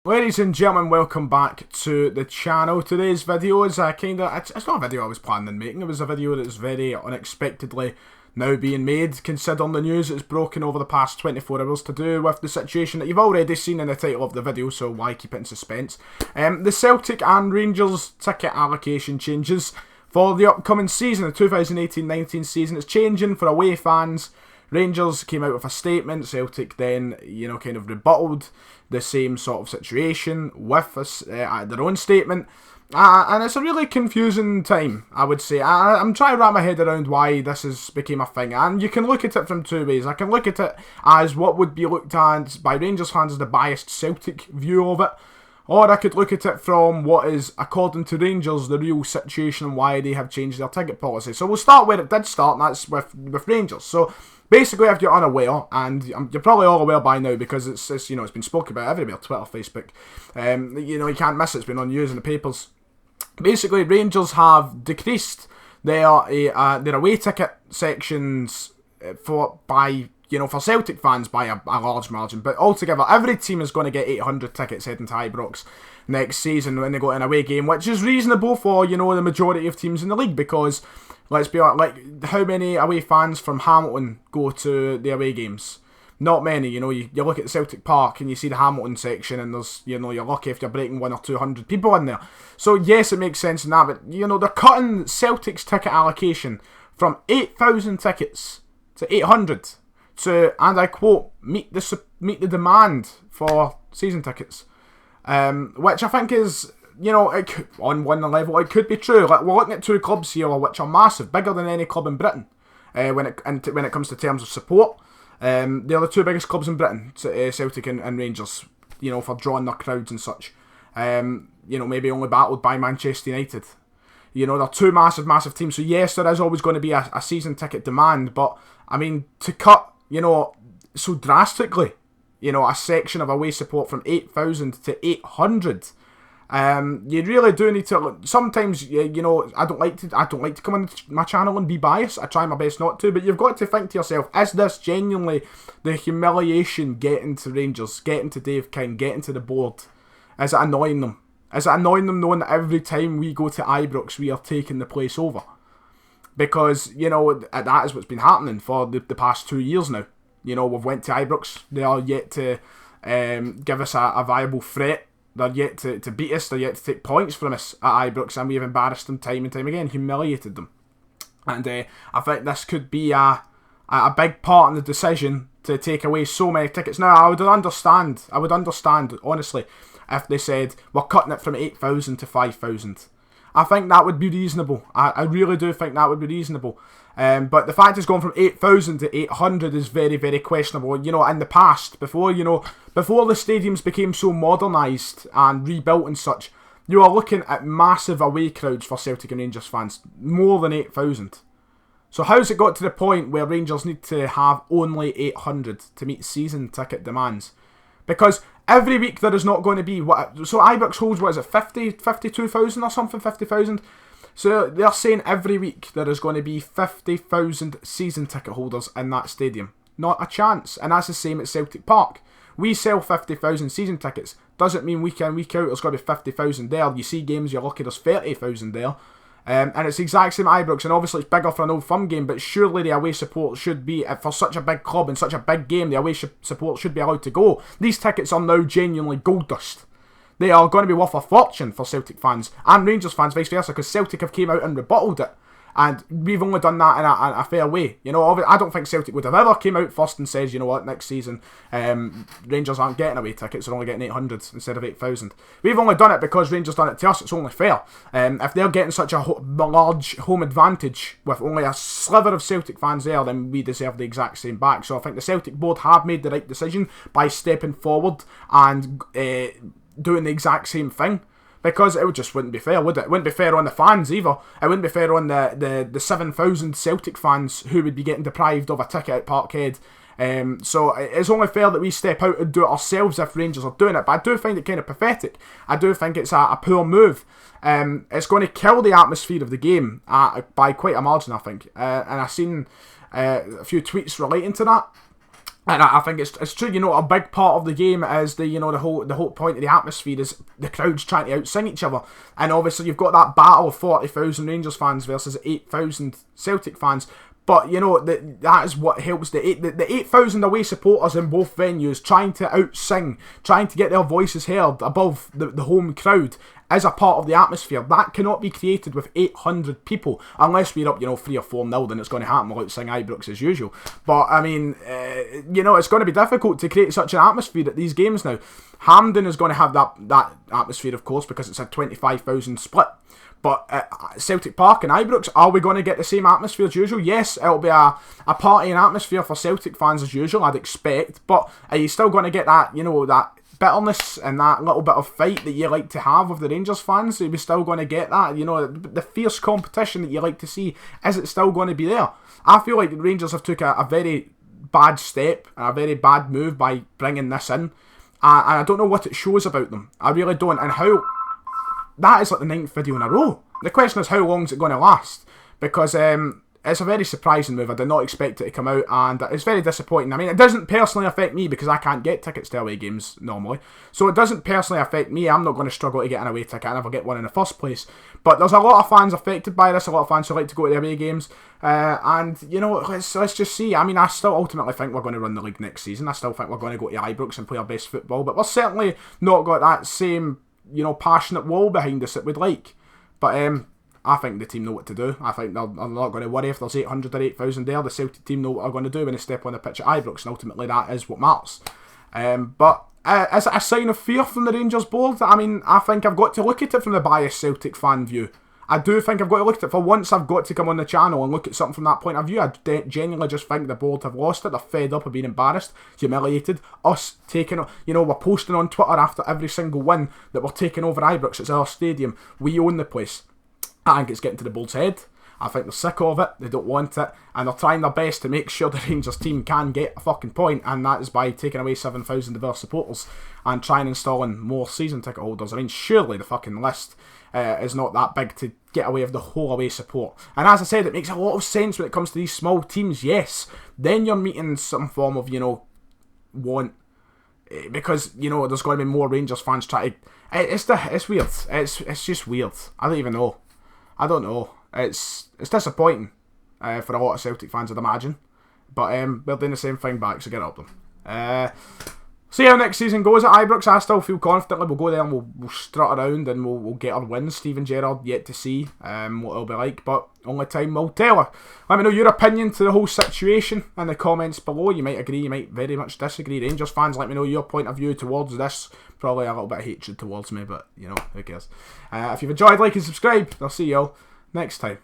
Ladies and gentlemen, welcome back to the channel. Today's video is it's not a video I was planning on making. It was a video that's very unexpectedly now being made, considering the news that's broken over the past 24 hours to do with the situation that you've already seen in the title of the video, so why keep it in suspense? The Celtic and Rangers ticket allocation changes for the upcoming season, the 2018-19 season. It's changing for away fans. Rangers came out with a statement. Celtic then, kind of rebutted the same sort of situation with their own statement. And it's a really confusing time, I would say. I'm trying to wrap my head around why this has become a thing. And you can look at it from two ways. I can look at it as what would be looked at by Rangers fans as the biased Celtic view of it. Or I could look at it from what is, according to Rangers, the real situation and why they have changed their ticket policy. So we'll start where it did start, and that's with Rangers. So basically, if you're unaware, and you're probably all aware by now because it's been spoken about everywhere, Twitter, Facebook, you can't miss it. It's been on news and the papers. Basically, Rangers have decreased their away ticket sections for Celtic fans by a large margin, but altogether every team is going to get 800 tickets heading to Ibrox next season when they go to an away game, which is reasonable for the majority of teams in the league, because let's be honest, how many away fans from Hamilton go to the away games? Not many. You look at Celtic Park and you see the Hamilton section, and there's you're lucky if you're breaking 100 or 200 people in there. So yes, it makes sense in that, but they're cutting Celtic's ticket allocation from 8,000 tickets to 800 to, and I quote, meet the demand for season tickets, which I think is, on one level it could be true. We're looking at two clubs here which are massive, bigger than any club in Britain when it comes to terms of support. They're the two biggest clubs in Britain, Celtic and Rangers, for drawing their crowds and such. Maybe only battled by Manchester United. They're two massive teams. So yes, there is always going to be a season ticket demand, but I mean, to cut so drastically, a section of away support from 8,000 to 800. You really do need to. Sometimes, I don't like to come on my channel and be biased. I try my best not to, but you've got to think to yourself: is this genuinely the humiliation getting to Rangers, getting to Dave King, getting to the board? Is it annoying them? Is it annoying them knowing that every time we go to Ibrox, we are taking the place over? Because that is what's been happening for the past 2 years now. We've went to Ibrox. They are yet to give us a viable threat. They're yet to beat us. They're yet to take points from us at Ibrox, and we have embarrassed them time and time again, humiliated them. And I think this could be a big part in the decision to take away so many tickets. Now, I would understand, honestly, if they said, we're cutting it from 8,000 to 5,000. I think that would be reasonable. I really do think that would be reasonable. But the fact it's gone from 8,000 to 800 is very, very questionable. In the past, before the stadiums became so modernised and rebuilt and such, you are looking at massive away crowds for Celtic and Rangers fans, more than 8,000. So how's it got to the point where Rangers need to have only 800 to meet season ticket demands? Because every week there is not going to be so Ibrox holds, 52,000 or something, 50,000. So they're saying every week there is going to be 50,000 season ticket holders in that stadium. Not a chance. And that's the same at Celtic Park. We sell 50,000 season tickets. Doesn't mean week in, week out there's going to be 50,000 there. You see games, you're lucky there's 30,000 there. And it's the exact same at Ibrox, and obviously it's bigger for an Old Firm game, but surely the away support should be, for such a big club and such a big game, the away support should be allowed to go. These tickets are now genuinely gold dust. They are going to be worth a fortune for Celtic fans and Rangers fans, vice versa, because Celtic have came out and rebutted it. And we've only done that in a fair way. I don't think Celtic would have ever came out first and said, next season Rangers aren't getting away tickets, they're only getting 800 instead of 8,000. We've only done it because Rangers done it to us. It's only fair. If they're getting such a large home advantage with only a sliver of Celtic fans there, then we deserve the exact same back. So I think the Celtic board have made the right decision by stepping forward and doing the exact same thing. Because it just wouldn't be fair, would it? It wouldn't be fair on the fans either. It wouldn't be fair on the 7,000 Celtic fans who would be getting deprived of a ticket at Parkhead. So it's only fair that we step out and do it ourselves if Rangers are doing it. But I do find it kind of pathetic. I do think it's a poor move. It's going to kill the atmosphere of the game by quite a margin, I think. And I've seen a few tweets relating to that. And I think it's true, you know, a big part of the game is the whole point of the atmosphere is the crowds trying to out-sing each other. And obviously you've got that battle of 40,000 Rangers fans versus 8,000 Celtic fans. But, you know, that is what helps the 8,000 away supporters in both venues trying to out-sing, trying to get their voices heard above the home crowd is a part of the atmosphere. That cannot be created with 800 people, unless we're up, you know, 3 or 4-0, then it's going to happen. We'll out-sing Ibrox as usual. But, I mean, you know, it's going to be difficult to create such an atmosphere at these games now. Hampden is going to have that atmosphere, of course, because it's a 25,000 split. But at Celtic Park and Ibrox, are we going to get the same atmosphere as usual? Yes, it'll be a party and atmosphere for Celtic fans as usual, I'd expect. But are you still going to get that, you know, that bitterness and that little bit of fight that you like to have with the Rangers fans? Are we still going to get that? You know, the fierce competition that you like to see, is it still going to be there? I feel like the Rangers have took a very bad step and a very bad move by bringing this in. And I don't know what it shows about them. I really don't. And how... That is like the 9th video in a row. The question is, how long is it going to last? Because it's a very surprising move. I did not expect it to come out, and it's very disappointing. I mean, it doesn't personally affect me because I can't get tickets to away games normally. So it doesn't personally affect me. I'm not going to struggle to get an away ticket. I never get one in the first place. But there's a lot of fans affected by this, a lot of fans who like to go to the away games. And, you know, let's just see. I mean, I still ultimately think we're going to run the league next season. I still think we're going to go to Ibrox and play our best football. But we're certainly not got that same, you know, passionate wall behind us that we'd like. But I think the team know what to do. I think they're not going to worry if there's 800 or 8,000 there. The Celtic team know what they're going to do when they step on the pitch at Ibrox, and ultimately that is what matters. But is it a sign of fear from the Rangers board? I mean, I think I've got to look at it from the biased Celtic fan view. I do think I've got to look at it. For once, I've got to come on the channel and look at something from that point of view. I genuinely just think the board have lost it. They're fed up of being embarrassed, humiliated. Us taking, you know, we're posting on Twitter after every single win that we're taking over Ibrox. It's our stadium. We own the place. I think it's getting to the board's head. I think they're sick of it. They don't want it. And they're trying their best to make sure the Rangers team can get a fucking point. And that is by taking away 7,000 of their supporters and trying and installing more season ticket holders. I mean, surely the fucking list is not that big to get away with the whole away support. And as I said, it makes a lot of sense when it comes to these small teams, yes. Then you're meeting some form of, you know, want. Because, you know, there's going to be more Rangers fans trying to... It's weird. It's just weird. I don't even know. I don't know. It's disappointing for a lot of Celtic fans, I'd imagine. But we're doing the same thing back, so get up them. See how next season goes at Ibrox. I still feel confidently we'll go there and we'll strut around and we'll get our wins. Steven Gerrard yet to see what it'll be like, but only time will tell. Let me know your opinion to the whole situation in the comments below. You might agree, you might very much disagree. Rangers fans, let me know your point of view towards this. Probably a little bit of hatred towards me, but you know, who cares. If you've enjoyed, like and subscribe. I'll see you all next time.